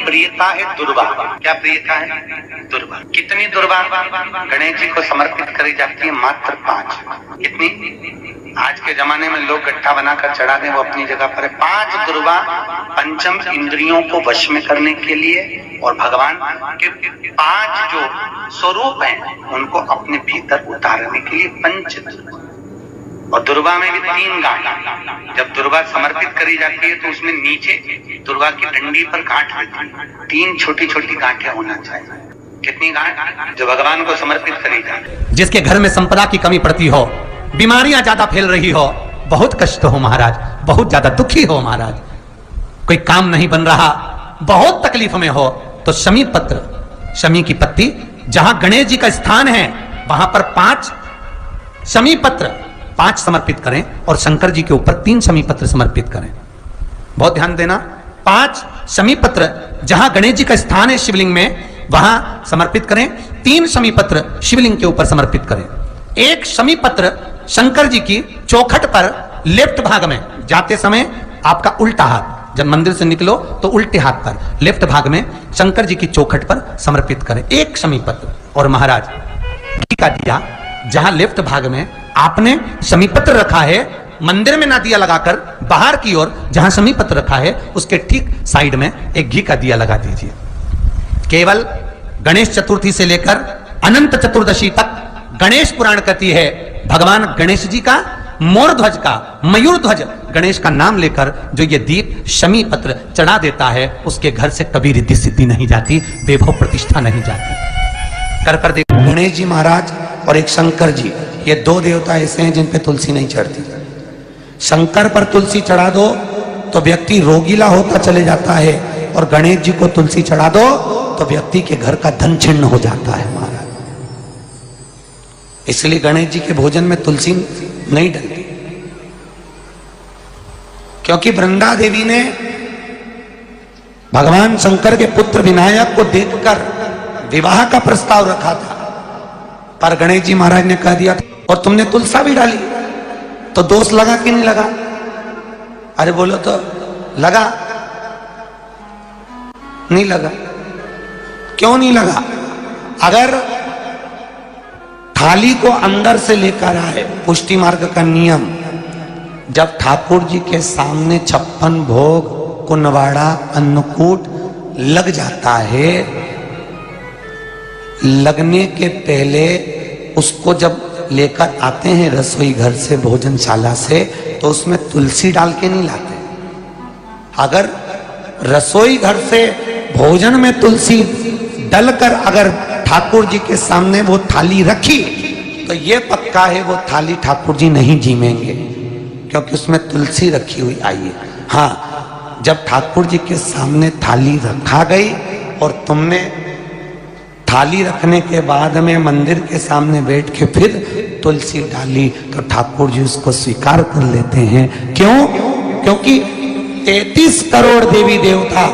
प्रियता है दुर्वा। क्या प्रियता है? दुर्वा। कितनी दुर्वा गणेश जी को समर्पित करी जाती है? मात्र 5। कितनी? आज के जमाने में लोग गट्ठा बनाकर चढ़ा दें, वो अपनी जगह पर है। 5 दुर्वा पंचम इंद्रियों को वश में करने के लिए और भगवान के 5 जो स्वरूप हैं उनको अपने भीतर उतारने के लिए पंच। और दुर्वा में भी 3 गांठ। जब दुर्वा समर्पित करी जाती है तो उसमें नीचे दुर्वा की डंडी पर गांठ रहती है। 3 छोटी छोटी गांठें होना चाहिए। कितनी गांठ? जो भगवान को समर्पित करी जाए। जिसके घर में संपदा की कमी पड़ती हो, बीमारियां ज्यादा फैल रही हो, बहुत कष्ट हो महाराज, बहुत ज्यादा दुखी हो महाराज, कोई काम नहीं बन रहा, बहुत तकलीफ में हो, तो शमी पत्र, शमी की पत्ती, जहां गणेश जी का स्थान है वहां पर 5 शमी पत्र 5 समर्पित करें और शंकर जी के ऊपर 3 शमी पत्र समर्पित करें। बहुत ध्यान देना, 5 शमी पत्र जहां गणेश जी का स्थान है शिवलिंग में वहां समर्पित करें, 3 शमी पत्र शिवलिंग के ऊपर समर्पित करें। 1 शमी पत्र शंकर जी की चौखट पर लेफ्ट भाग में, जाते समय आपका उल्टा हाथ, जब मंदिर से निकलो तो उल्टे हाथ पर लेफ्ट भाग में शंकर जी की चौखट पर समर्पित करें 1 शमी पत्र। और महाराज घी का दिया जहां लेफ्ट भाग में आपने शमी पत्र रखा है, मंदिर में ना दिया लगाकर बाहर की ओर जहां शमी पत्र रखा है उसके ठीक साइड में एक घी का दिया लगा दीजिए। केवल गणेश चतुर्थी से लेकर अनंत चतुर्दशी तक गणेश पुराण कहती है भगवान गणेश जी का, मोर ध्वज का, मयूर ध्वज गणेश का नाम लेकर जो ये दीप शमी पत्र चढ़ा देता है उसके घर से कभी रिद्धि सिद्धि नहीं जाती, वैभव प्रतिष्ठा नहीं जाती। कर देखो, गणेश जी महाराज और एक शंकर जी, ये 2 देवता ऐसे हैं जिन पे तुलसी नहीं चढ़ती। शंकर पर तुलसी चढ़ा दो तो व्यक्ति रोगीला होता चले जाता है, और गणेश जी को तुलसी चढ़ा दो तो व्यक्ति के घर का धन छिन्न हो जाता है महाराज। इसलिए गणेश जी के भोजन में तुलसी नहीं डलती, क्योंकि वृंदा देवी ने भगवान शंकर के पुत्र विनायक को देखकर विवाह का प्रस्ताव रखा था, पर गणेश जी महाराज ने कह दिया और तुमने तुलसा भी डाली, तो दोष लगा कि नहीं लगा? अरे बोलो तो लगा? नहीं लगा। क्यों नहीं लगा? अगर थाली को अंदर से लेकर आए, पुष्टि मार्ग का नियम, जब ठाकुर जी के सामने 56 भोग, कुनवाड़ा, अन्नकूट लग जाता है, लगने के पहले उसको जब लेकर आते हैं रसोई घर से, भोजनशाला से, तो उसमें तुलसी डाल के नहीं लाते। अगर रसोई घर से भोजन में तुलसी डलकर अगर ठाकुर जी के सामने वो थाली रखी तो ये पक्का है वो थाली ठाकुर जी नहीं जीमेंगे, क्योंकि उसमें तुलसी रखी हुई आई है। हाँ, जब ठाकुर जी के सामने थाली रखा गई और तुमने थाली रखने के बाद में मंदिर के सामने बैठ के फिर तुलसी डाली तो ठाकुर जी उसको स्वीकार कर लेते हैं। क्यों? क्योंकि 33 करोड़ देवी देवता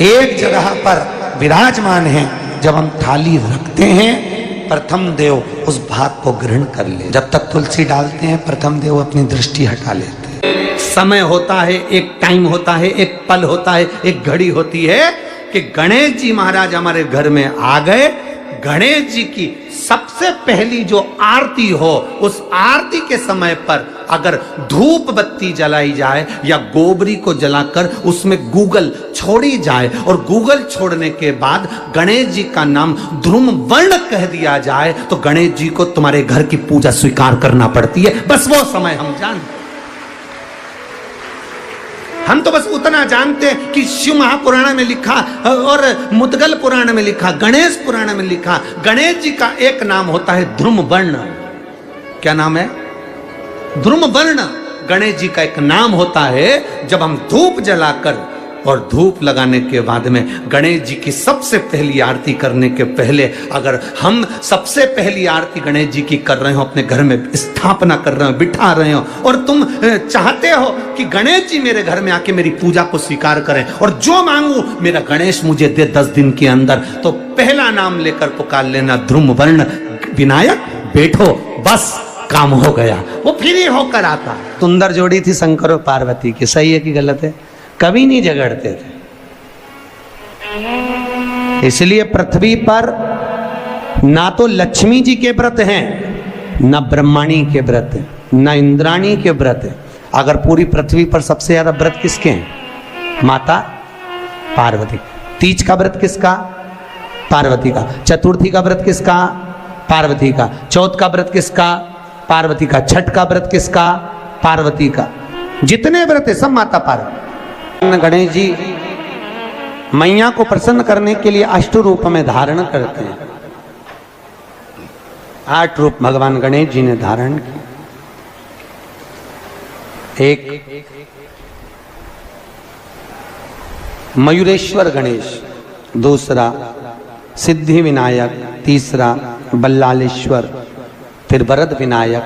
एक जगह पर विराजमान हैं। जब हम थाली रखते हैं प्रथम देव उस भाग को ग्रहण कर ले। जब तक तुलसी डालते हैं प्रथम देव अपनी दृष्टि हटा लेते हैं। समय होता है, एक टाइम होता है, एक पल होता है, एक घड़ी होती है कि गणेश जी महाराज हमारे घर में आ गए। गणेश जी की सबसे पहली जो आरती हो, उस आरती के समय पर अगर धूप बत्ती जलाई जाए या गोबरी को जलाकर उसमें गूगल छोड़ी जाए और गूगल छोड़ने के बाद गणेश जी का नाम ध्रुम वर्ण कह दिया जाए तो गणेश जी को तुम्हारे घर की पूजा स्वीकार करना पड़ती है। बस वो समय हम जानते, हम तो बस उतना जानते हैं कि शिव महापुराण में लिखा और मुद्गल पुराण में लिखा, गणेश पुराण में लिखा, गणेश जी का एक नाम होता है ध्रुम वर्ण। क्या नाम है? ध्रुम वर्ण गणेश जी का एक नाम होता है। जब हम धूप जलाकर और धूप लगाने के बाद में गणेश जी की सबसे पहली आरती करने के पहले अगर हम सबसे पहली आरती गणेश जी की कर रहे हो, अपने घर में स्थापना कर रहे हो, बिठा रहे हो, और तुम चाहते हो कि गणेश जी मेरे घर में आके मेरी पूजा को स्वीकार करें और जो मांगू मेरा गणेश मुझे दे 10 दिन के अंदर, तो पहला नाम लेकर पुकार लेना ध्रुम वर्ण विनायक, बैठो, बस काम हो गया। वो फिर ही होकर आता। सुंदर जोड़ी थी शंकर और पार्वती की, सही है कि गलत है? कभी नहीं झगड़ते थे। इसलिए पृथ्वी पर ना तो लक्ष्मी जी के व्रत हैं, ना ब्रह्माणी के व्रत हैं, ना इंद्राणी के व्रत हैं। अगर पूरी पृथ्वी पर सबसे ज्यादा व्रत किसके हैं? माता पार्वती। तीज का व्रत किसका? पार्वती का। चतुर्थी का व्रत किसका? पार्वती का। चौथ का व्रत किसका? पार्वती का। छठ का व्रत किसका? पार्वती का। जितने व्रत है सब माता पार्वती। गणेश जी मैया को प्रसन्न करने के लिए अष्ट रूप में धारण करते हैं। 8 रूप भगवान गणेश जी ने धारण किए। एक मयूरेश्वर गणेश, दूसरा सिद्धि विनायक, तीसरा बल्लालेश्वर, फिर वरद विनायक,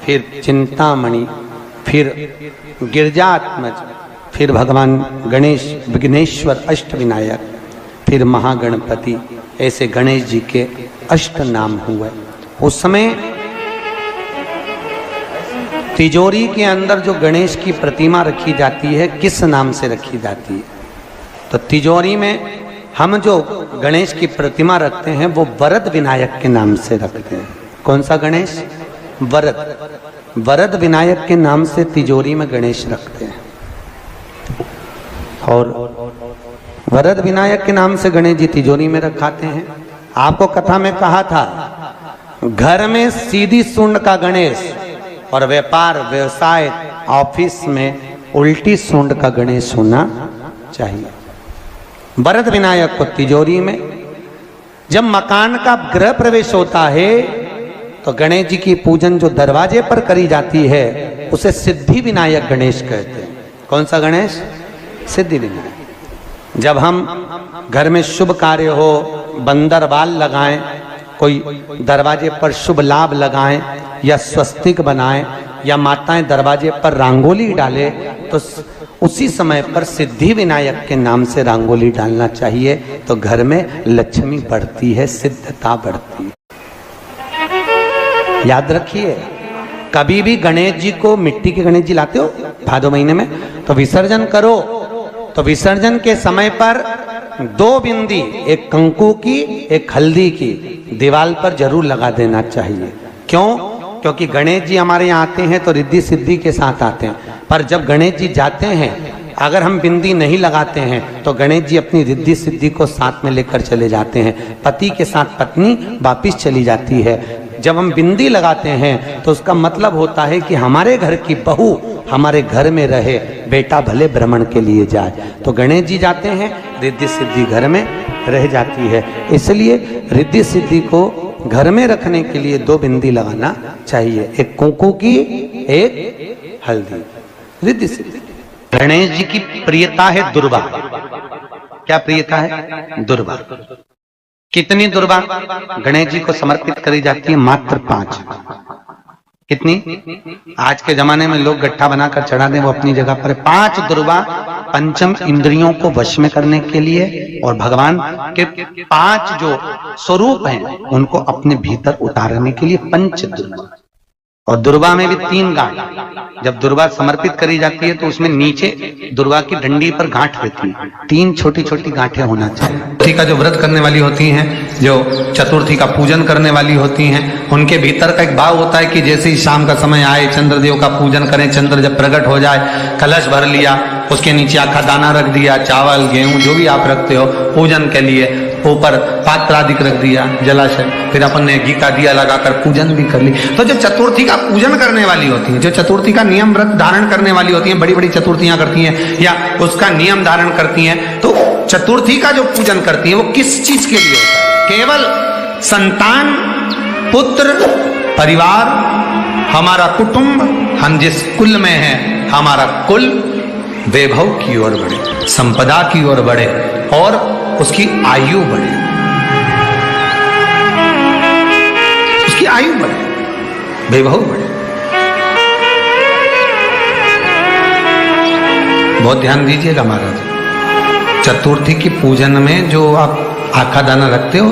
फिर चिंतामणि, फिर गिरजात्मज, फिर भगवान गणेश विघ्नेश्वर अष्ट विनायक, फिर महागणपति। ऐसे गणेश जी के अष्ट नाम हुए। उस समय तिजोरी के अंदर जो गणेश की प्रतिमा रखी जाती है किस नाम से रखी जाती है? तो तिजोरी में हम जो गणेश की प्रतिमा रखते हैं वो वरद विनायक के नाम से रखते हैं। कौन सा गणेश? वरद। वरद विनायक के नाम से तिजोरी में गणेश रखते हैं। और वरद विनायक के नाम से गणेश जी तिजोरी में रखाते हैं। आपको कथा में कहा था, घर में सीधी सूंड का गणेश और व्यापार व्यवसाय ऑफिस में उल्टी सूंड का गणेश होना चाहिए। वरद विनायक को तिजोरी में। जब मकान का गृह प्रवेश होता है तो गणेश जी की पूजन जो दरवाजे पर करी जाती है उसे सिद्धि विनायक गणेश कहते हैं। कौन सा गणेश? सिद्धि विनायक। जब हम घर में शुभ कार्य हो, बंदर बाल लगाएं, कोई दरवाजे पर शुभ लाभ लगाएं या स्वस्तिक बनाएं या माताएं दरवाजे पर रंगोली डाले तो उसी समय पर सिद्धि विनायक के नाम से रंगोली डालना चाहिए। तो घर में लक्ष्मी बढ़ती है, सिद्धता बढ़ती है। याद रखिए, कभी भी गणेश जी को, मिट्टी के गणेश जी लाते हो भादो महीने में, तो विसर्जन करो तो विसर्जन के समय पर 2 बिंदी, एक कंकु की एक हल्दी की, दीवार पर जरूर लगा देना चाहिए। क्यों? क्योंकि गणेश जी हमारे यहाँ आते हैं तो रिद्धि सिद्धि के साथ आते हैं, पर जब गणेश जी जाते हैं अगर हम बिंदी नहीं लगाते हैं तो गणेश जी अपनी रिद्धि सिद्धि को साथ में लेकर चले जाते हैं। पति के साथ पत्नी वापिस चली जाती है। जब हम बिंदी लगाते हैं तो उसका मतलब होता है कि हमारे घर की बहू हमारे घर में रहे, बेटा भले भ्रमण के लिए जाए। तो गणेश जी जाते हैं, रिद्धि सिद्धि घर में रह जाती है। इसलिए रिद्धि सिद्धि को घर में रखने के लिए 2 बिंदी लगाना चाहिए, एक कुंकू की एक हल्दी। रिद्धि सिद्धि। गणेश जी की प्रियता है दुर्वा। क्या प्रियता है? दुर्वा। कितनी दुर्वा गणेश जी को समर्पित करी जाती है? मात्र 5। कितनी? आज के जमाने में लोग गट्ठा बनाकर चढ़ा दें, वो अपनी जगह पर 5 दुर्वा पंचम इंद्रियों को वश में करने के लिए और भगवान के 5 जो स्वरूप हैं उनको अपने भीतर उतारने के लिए 5 दुर्वा। और दुर्वा में भी 3 गांठ। जब दुर्वा समर्पित करी जाती है तो उसमें नीचे दुर्वा की डंडी पर गांठ रहती है, 3 छोटी छोटी गांठें होना चाहिए। चतुर्थी का जो व्रत करने वाली होती हैं, जो चतुर्थी का पूजन करने वाली होती हैं, उनके भीतर का एक भाव होता है कि जैसे ही शाम का समय आए चंद्रदेव का पूजन करें। चंद्र जब प्रकट हो जाए, कलश भर लिया, उसके नीचे आखा दाना रख दिया, चावल गेहूं जो भी आप रखते हो पूजन के लिए, ऊपर पात्र आदि रख दिया, जलाशय, फिर अपन ने घी का दिया लगाकर पूजन भी कर ली। तो जो चतुर्थी का पूजन करने वाली होती है, जो चतुर्थी का नियम व्रत धारण करने वाली होती हैं, बड़ी बड़ी चतुर्थियां करती हैं या उसका नियम धारण करती हैं, तो चतुर्थी का जो पूजन करती है वो किस चीज के लिए होता है? केवल संतान, पुत्र, परिवार, हमारा कुटुंब, हम जिस कुल में हैं, हमारा कुल वैभव की ओर बढ़े, संपदा की ओर बढ़े और उसकी आयु बढ़े, उसकी आयु बढ़े, वैभव बढ़े। बहुत ध्यान दीजिएगा महाराज। चतुर्थी की पूजन में जो आप आखा दाना रखते हो,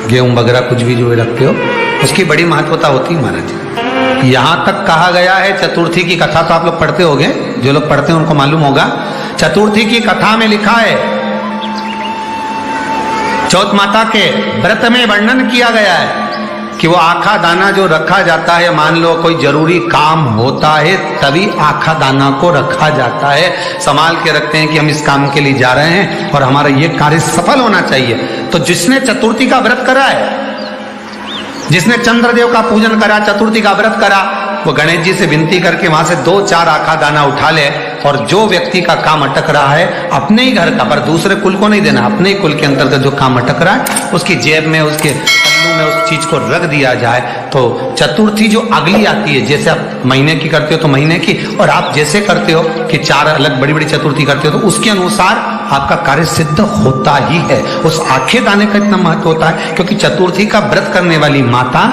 गेहूं वगैरह कुछ भी जो रखते हो, उसकी बड़ी महत्वता होती है महाराज। यहां तक कहा गया है, चतुर्थी की कथा तो आप लोग पढ़ते होंगे, जो लोग पढ़ते हैं उनको मालूम होगा। चतुर्थी की कथा में लिखा है चौथ माता के व्रत में वर्णन किया गया है कि वो आखा दाना जो रखा जाता है, मान लो कोई जरूरी काम होता है तभी आखा दाना को रखा जाता है, संभाल के रखते हैं कि हम इस काम के लिए जा रहे हैं और हमारा ये कार्य सफल होना चाहिए। तो जिसने चतुर्थी का व्रत करा है, जिसने चंद्रदेव का पूजन करा, चतुर्थी का व्रत करा, वो गणेश जी से विनती करके वहां से 2-4 आखा दाना उठा ले और जो व्यक्ति का काम अटक रहा है अपने ही घर का, पर दूसरे कुल को नहीं देना, अपने ही कुल के अंतर्गत जो काम अटक रहा है उसकी जेब में, उसके पल्लू में उस चीज को रख दिया जाए। तो चतुर्थी जो अगली आती है, जैसे आप महीने की करते हो तो महीने की, और आप जैसे करते हो कि 4 अलग बड़ी बड़ी चतुर्थी करते हो तो उसके अनुसार आपका कार्य सिद्ध होता ही है। उस आखे दाने का इतना महत्व होता है क्योंकि चतुर्थी का व्रत करने वाली माता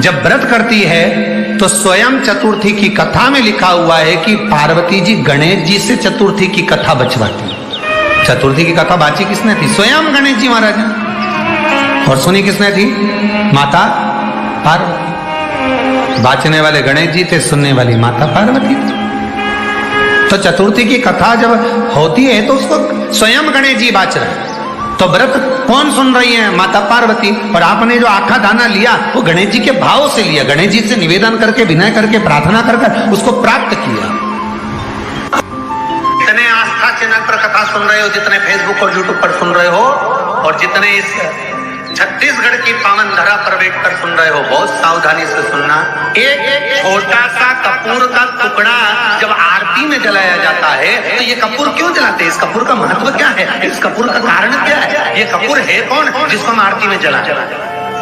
जब व्रत करती है तो स्वयं चतुर्थी की कथा में लिखा हुआ है कि पार्वती जी गणेश जी से चतुर्थी की कथा बचवाती। चतुर्थी की कथा बाची किसने थी? स्वयं गणेश जी महाराज ने। और सुनी किसने थी? माता पार्वती। बाचने वाले गणेश जी थे, सुनने वाली माता पार्वती थी। तो चतुर्थी की कथा जब होती है तो उसको स्वयं गणेश जी बाच रहे हैं। तो व्रत कौन सुन रही है? माता पार्वती। और आपने जो आखा दाना लिया वो गणेश जी के भाव से लिया, गणेश जी से निवेदन करके, विनय करके, प्रार्थना कर उसको प्राप्त किया। जितने आस्था चैनल पर कथा सुन रहे हो, जितने फेसबुक और यूट्यूब पर सुन रहे हो, और जितने इस छत्तीसगढ़ की पावन धरा पर बैठकर सुन रहे हो, बहुत सावधानी से सुनना। एक छोटा सा कपूर का टुकड़ा जब आरती में जलाया जाता है तो ये कपूर क्यों जलाते हैं? इस कपूर का महत्व क्या है? इस कपूर का कारण क्या है? ये कपूर है कौन जिसको हम आरती में जला?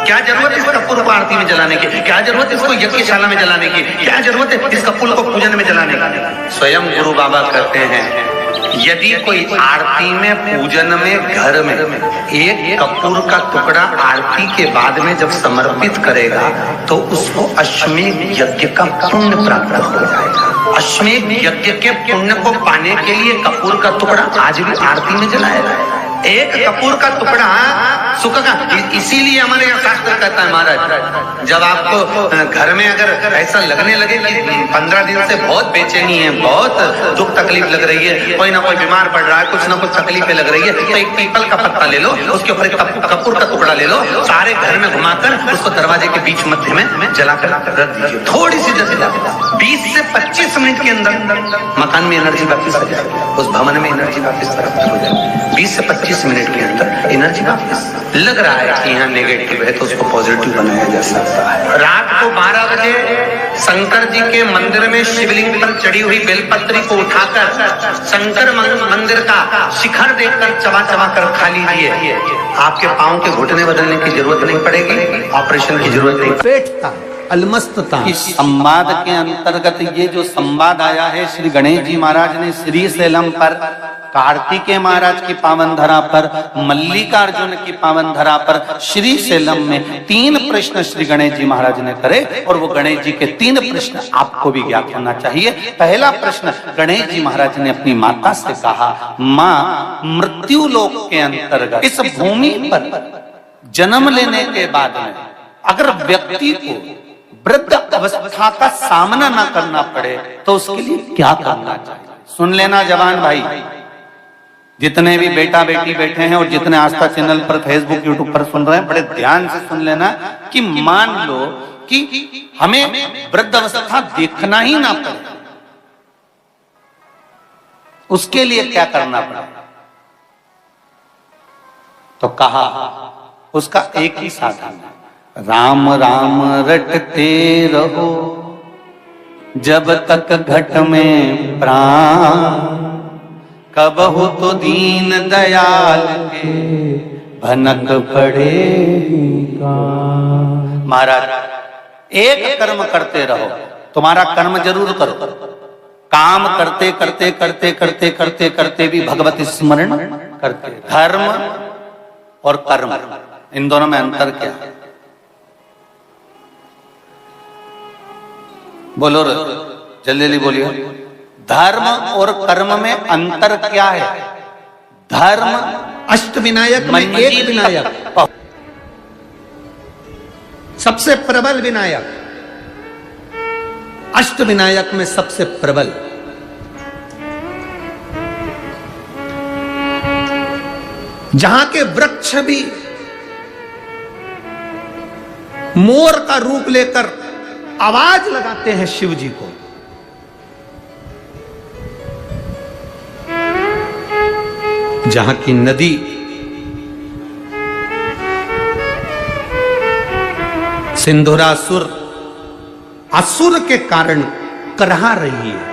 क्या जरूरत इस कपूर को आरती में जलाने की? क्या जरूरत इसको यज्ञशाला में जलाने की? क्या जरूरत है इस कपूर को पूजन में जलाने की? स्वयं गुरु बाबा कहते हैं यदि कोई आरती में, पूजन में, घर में एक कपूर का टुकड़ा आरती के बाद में जब समर्पित करेगा तो उसको अश्वमेध यज्ञ का पुण्य प्राप्त हो जाएगा। अश्वमेध यज्ञ के पुण्य को पाने के लिए कपूर का टुकड़ा आज भी आरती में जलाया जाएगा। एक कपूर का टुकड़ा सुख का, इसीलिए हमारे यहाँ शास्त्र कहता है महाराज, जब आपको घर में अगर ऐसा लगने लगे कि 15 दिन से बहुत बेचैनी है, बहुत दुख तकलीफ लग रही है, कोई ना कोई बीमार पड़ रहा है, कुछ ना कुछ तकलीफें लग रही है, तो एक पीपल का पत्ता ले लो, उसके ऊपर एक कपूर का टुकड़ा ले लो, सारे घर में घुमाकर उसको दरवाजे के बीच मध्य में जलाकर रख दीजिए। थोड़ी सी जला 20 से 25 मिनट के अंदर मकान में एनर्जी वापिस आ जाएगी, उस भवन में एनर्जी वापिस प्राप्त हो जाएगी। 20 से 25 मिनट के अंदर एनर्जी वापिस। लग रहा है कि यहाँ नेगेटिव है तो उसको पॉजिटिव बनाया जा सकता है। रात को 12 बजे शंकर जी के मंदिर में शिवलिंग पर चढ़ी हुई बेलपत्री को उठाकर शंकर मंदिर का शिखर देखकर चबा चबा कर खा लीजिए। आपके पांव के घुटने बदलने की जरूरत नहीं पड़ेगी, ऑपरेशन की जरूरत नहीं। पेट अलमस्तता। इस संवाद के अंतर्गत ये जो संवाद आया है, श्री गणेश जी महाराज ने श्री शैलम पर, कार्तिकेय महाराज की पावन धरा पर, मल्लिकार्जुन की पावन धरा पर, श्री शैलम में 3 प्रश्न श्री गणेश जी महाराज ने करे और वो गणेश जी के 3 प्रश्न आपको भी ज्ञात होना चाहिए। पहला प्रश्न गणेश जी महाराज ने अपनी माता से कहा, माँ, मृत्यु लोक के अंतर्गत इस भूमि पर जन्म लेने के बाद में अगर व्यक्ति को वृद्ध अवस्था का सामना ना करना पड़े तो उसके लिए क्या करना चाहिए? सुन लेना जवान भाई, जितने भी बेटा बेटी बैठे हैं और जितने आस्था चैनल पर, फेसबुक, यूट्यूब पर सुन रहे हैं, बड़े ध्यान से सुन लेना कि मान लो कि हमें वृद्ध अवस्था देखना ही ना पड़े, उसके लिए क्या करना पड़े? तो कहा उसका एक ही साधन है, राम राम रटते रहो जब तक घट में प्राण, कब हो तो दीन दयाल के भनक पड़ेगा। महाराज, एक कर्म करते रहो, तुम्हारा कर्म जरूर करो, काम करते करते करते करते करते करते भी भगवत स्मरण करते। धर्म और कर्म, इन दोनों में अंतर क्या है? बोलो रे, जल्दी जल्दी बोलिए। धर्म और कर्म में अंतर क्या है? धर्म अष्ट विनायक में एक विनायक, सबसे प्रबल विनायक, अष्ट विनायक में सबसे प्रबल। जहां के वृक्ष भी मोर का रूप लेकर आवाज लगाते हैं शिव जी को, जहां की नदी सिंधुरासुर असुर के कारण करहा रही है,